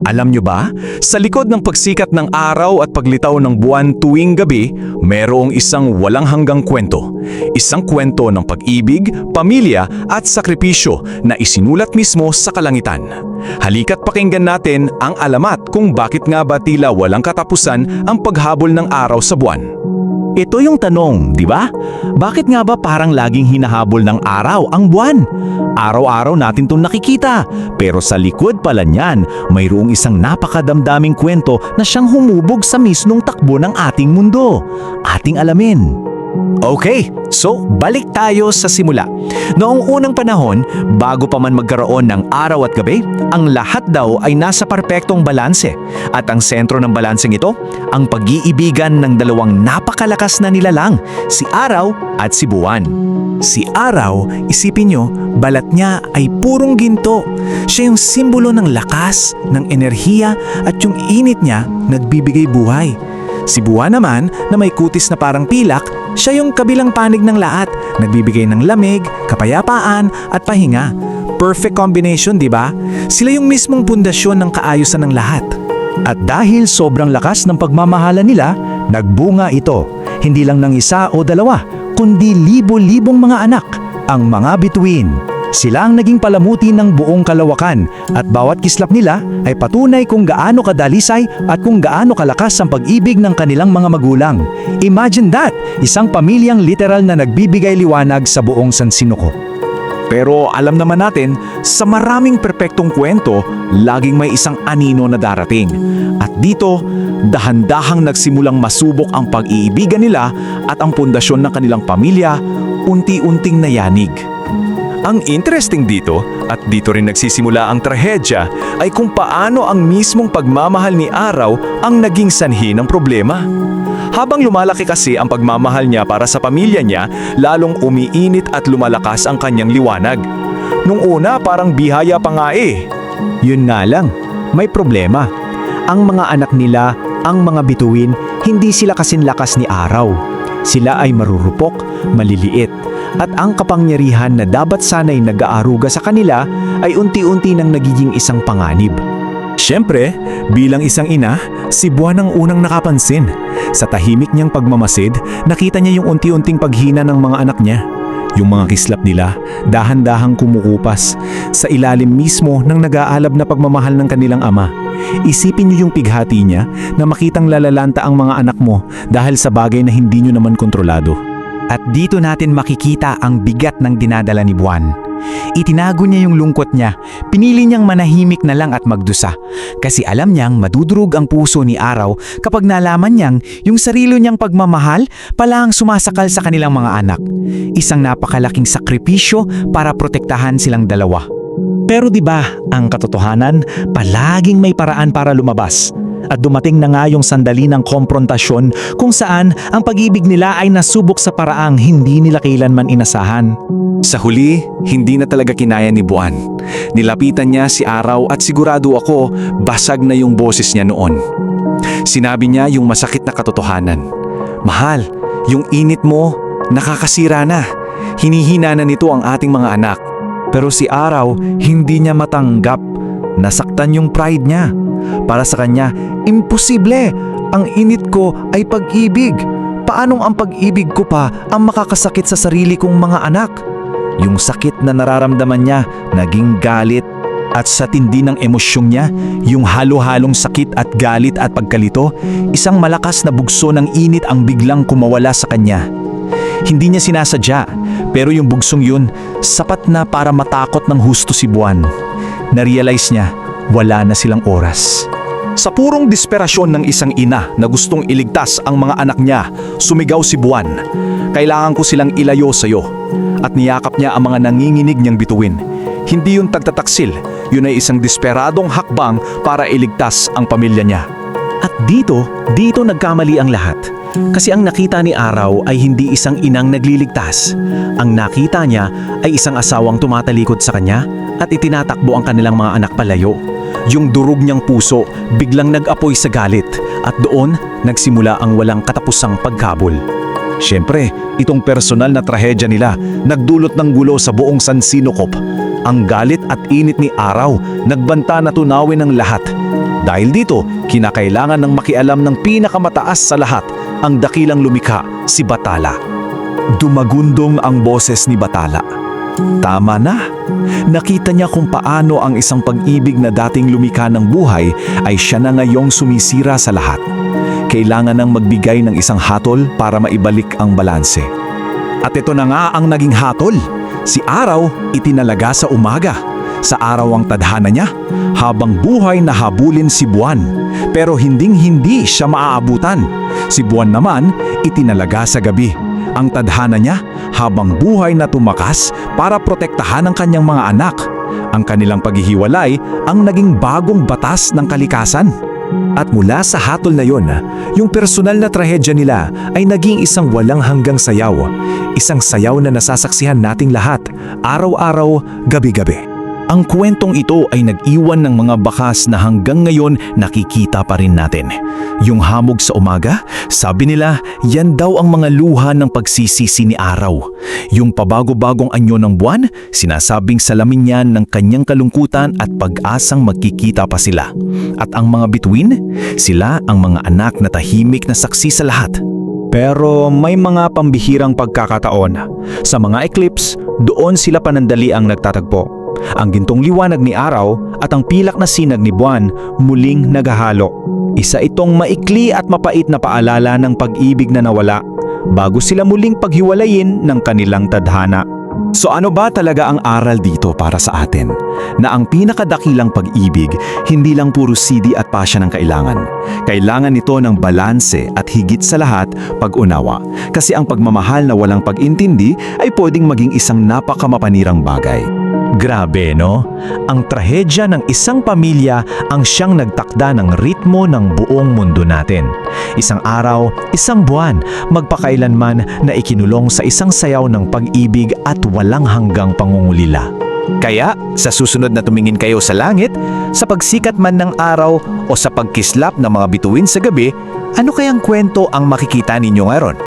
Alam nyo ba, sa likod ng pagsikat ng araw at paglitaw ng buwan tuwing gabi, mayroong isang walang hanggang kwento. Isang kwento ng pag-ibig, pamilya at sakripisyo na isinulat mismo sa kalangitan. Halika't pakinggan natin ang alamat kung bakit nga ba tila walang katapusan ang paghabol ng araw sa buwan. Ito yung tanong, di ba? Bakit nga ba parang laging hinahabol ng araw ang buwan? Araw-araw natin itong nakikita, pero sa likod pala niyan, mayroong isang napakadamdaming kwento na siyang humubog sa mismong takbo ng ating mundo. Ating alamin. Okay, so balik tayo sa simula. Noong unang panahon, bago pa man magkaroon ng araw at gabi, ang lahat daw ay nasa perpektong balanse. At ang sentro ng balanseng ito, ang pag-iibigan ng dalawang napakalakas na nilalang, si araw at si buwan. Si araw, isipin nyo, balat niya ay purong ginto. Siya yung simbolo ng lakas, ng enerhiya at yung init niya nagbibigay buhay. Si buwan naman na may kutis na parang pilak, siya yung kabilang panig ng lahat, nagbibigay ng lamig, kapayapaan at pahinga. Perfect combination, di ba? Sila yung mismong pundasyon ng kaayusan ng lahat. At dahil sobrang lakas ng pagmamahala nila, nagbunga ito. Hindi lang ng isa o dalawa, kundi libo-libong mga anak, ang mga bituin. Sila ang naging palamuti ng buong kalawakan at bawat kislap nila ay patunay kung gaano kadalisay at kung gaano kalakas ang pag-ibig ng kanilang mga magulang. Imagine that! Isang pamilyang literal na nagbibigay liwanag sa buong Sansinuko. Pero alam naman natin, sa maraming perpektong kwento, laging may isang anino na darating. At dito, dahan-dahang nagsimulang masubok ang pag-iibigan nila at ang pundasyon ng kanilang pamilya, unti-unting nayanig. Ang interesting dito, at dito rin nagsisimula ang trahedya, ay kung paano ang mismong pagmamahal ni Araw ang naging sanhi ng problema. Habang lumalaki kasi ang pagmamahal niya para sa pamilya niya, lalong umiinit at lumalakas ang kanyang liwanag. Nung una parang bihaya pa nga eh. Yun nga lang, may problema. Ang mga anak nila, ang mga bituin, hindi sila kasinlakas ni Araw. Sila ay marurupok, maliliit, at ang kapangyarihan na dapat sana'y nag-aaruga sa kanila ay unti-unti nang nagiging isang panganib. Siyempre, bilang isang ina, si Buwan ang unang nakapansin. Sa tahimik niyang pagmamasid, nakita niya yung unti-unting paghina ng mga anak niya. Yung mga kislap nila, dahan-dahang kumukupas sa ilalim mismo ng nag-aalab na pagmamahal ng kanilang ama. Isipin niyo yung pighati niya na makitang lalalanta ang mga anak mo dahil sa bagay na hindi niyo naman kontrolado. At dito natin makikita ang bigat ng dinadala ni Buwan. Itinago niya yung lungkot niya, pinili niyang manahimik na lang at magdusa. Kasi alam niyang madudurog ang puso ni Araw kapag nalaman niyang yung sarili niyang pagmamahal pala ang sumasakal sa kanilang mga anak. Isang napakalaking sakripisyo para protektahan silang dalawa. Pero di ba, ang katotohanan, palaging may paraan para lumabas. At dumating na nga yung sandali ng komprontasyon kung saan ang pag-ibig nila ay nasubok sa paraang hindi nila kailanman inasahan. Sa huli, hindi na talaga kinaya ni Buwan. Nilapitan niya si Araw at sigurado ako basag na yung boses niya noon. Sinabi niya yung masakit na katotohanan. Mahal, yung init mo, nakakasira na. Hinihina na nito ang ating mga anak. Pero si Araw, hindi niya matanggap. Nasaktan yung pride niya. Para sa kanya, imposible. Ang init ko ay pag-ibig. Paanong ang pag-ibig ko pa ang makakasakit sa sarili kong mga anak? Yung sakit na nararamdaman niya, naging galit. At sa tindi ng emosyong niya, yung halo-halong sakit at galit at pagkalito, isang malakas na bugso ng init ang biglang kumawala sa kanya. Hindi niya sinasadya, pero yung bugsong yun, sapat na para matakot ng husto si Buwan. Na-realize niya, wala na silang oras. Sa purong desperasyon ng isang ina na gustong iligtas ang mga anak niya, sumigaw si Buwan. Kailangan ko silang ilayo sa'yo. At niyakap niya ang mga nanginginig niyang bituin. Hindi yun tagtataksil, yun ay isang desperadong hakbang para iligtas ang pamilya niya. At dito nagkamali ang lahat. Kasi ang nakita ni Araw ay hindi isang inang nagliligtas. Ang nakita niya ay isang asawang tumatalikod sa kanya at itinatakbo ang kanilang mga anak palayo. Yung durog niyang puso biglang nag-apoy sa galit at doon nagsimula ang walang katapusang pagkabol. Siyempre, itong personal na trahedya nila nagdulot ng gulo sa buong Sansinukop. Ang galit at init ni araw nagbanta na tunawin ng lahat. Dahil dito, kinakailangan ng makialam ng pinakamataas sa lahat, ang dakilang lumikha, si Bathala. Dumagundong ang boses ni Bathala. Tama na. Nakita niya kung paano ang isang pag-ibig na dating lumikha ng buhay ay siya na ngayong sumisira sa lahat. Kailangan nang magbigay ng isang hatol para maibalik ang balanse. At ito na nga ang naging hatol. Si araw itinalaga sa umaga. Sa araw ang tadhana niya, habang buhay na habulin si buwan. Pero hinding-hindi siya maaabutan. Si buwan naman itinalaga sa gabi. Ang tadhana niya, habang buhay na tumakas para protektahan ang kanyang mga anak. Ang kanilang paghihiwalay ang naging bagong batas ng kalikasan. At mula sa hatol na yon, yung personal na trahedya nila ay naging isang walang hanggang sayaw. Isang sayaw na nasasaksihan nating lahat, araw-araw, gabi-gabi. Ang kwentong ito ay nag-iwan ng mga bakas na hanggang ngayon nakikita pa rin natin. Yung hamog sa umaga, sabi nila, yan daw ang mga luha ng pagsisisi ni araw. Yung pabago-bagong anyo ng buwan, sinasabing salamin yan ng kanyang kalungkutan at pag-asang magkikita pa sila. At ang mga bituin, sila ang mga anak na tahimik na saksi sa lahat. Pero may mga pambihirang pagkakataon. Sa mga eclipse, doon sila panandaliang nagtatagpo. Ang gintong liwanag ni araw at ang pilak na sinag ni buwan muling naghahalo. Isa itong maikli at mapait na paalala ng pag-ibig na nawala bago sila muling paghiwalayin ng kanilang tadhana. So ano ba talaga ang aral dito para sa atin? Na ang pinakadakilang pag-ibig, hindi lang puro sidi at pasya ng kailangan. Kailangan nito ng balanse at higit sa lahat, pag-unawa. Kasi ang pagmamahal na walang pag-intindi ay pwedeng maging isang napakamapanirang bagay. Grabe, no? Ang trahedya ng isang pamilya ang siyang nagtakda ng ritmo ng buong mundo natin. Isang araw, isang buwan, magpakailanman na ikinulong sa isang sayaw ng pag-ibig at walang hanggang pangungulila. Kaya, sa susunod na tumingin kayo sa langit, sa pagsikat man ng araw o sa pagkislap ng mga bituin sa gabi, ano kayang kwento ang makikita ninyo ngayon?